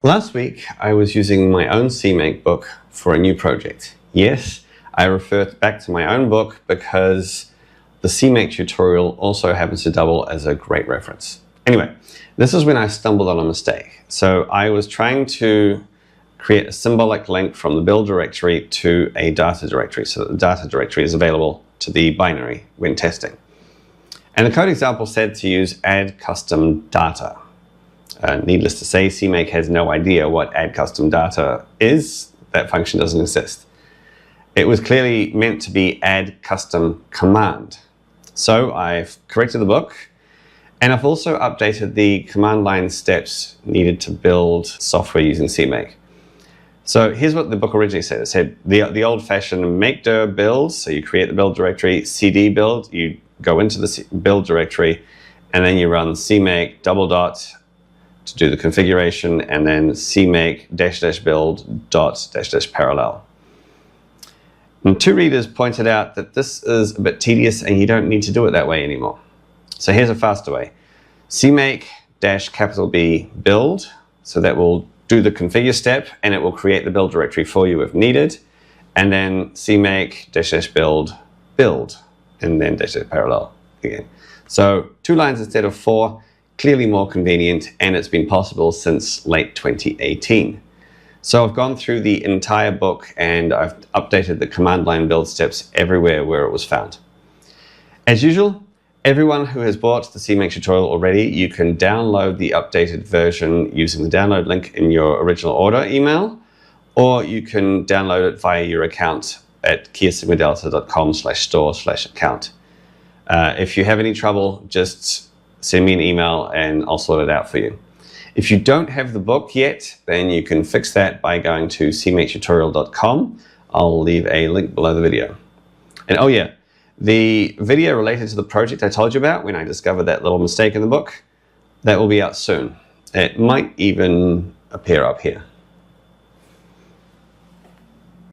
Last week, I was using my own CMake book for a new project. Yes, I referred back to my own book because the CMake tutorial also happens to double as a great reference. Anyway, this is when I stumbled on a mistake. So I was trying to create a symbolic link from the build directory to a data directory so that the data directory is available to the binary when testing. And the code example said to use add custom data. Needless to say, CMake has no idea what add custom data is. That function doesn't exist. It was clearly meant to be add custom command. So I've corrected the book, and I've also updated the command line steps needed to build software using CMake. So here's what the book originally said. It said the old-fashioned make dir build, so you create the build directory, cd build, you go into the build directory, and then you run CMake -- to do the configuration, and then CMake --build --parallel. And two readers pointed out that this is a bit tedious and you don't need to do it that way anymore. So here's a faster way. CMake --B build, so that will do the configure step and it will create the build directory for you if needed. And then CMake --build, and then --parallel again. So 2 lines instead of 4. Clearly more convenient, and it's been possible since late 2018. So I've gone through the entire book and I've updated the command line build steps everywhere where it was found. As usual, everyone who has bought the CMake tutorial already, you can download the updated version using the download link in your original order email, or you can download it via your account at kiasigmadelta.com/store/account. If you have any trouble, just send me an email and I'll sort it out for you. If you don't have the book yet, then you can fix that by going to cmaketutorial.com. I'll leave a link below the video. And oh yeah, the video related to the project I told you about when I discovered that little mistake in the book, that will be out soon. It might even appear up here.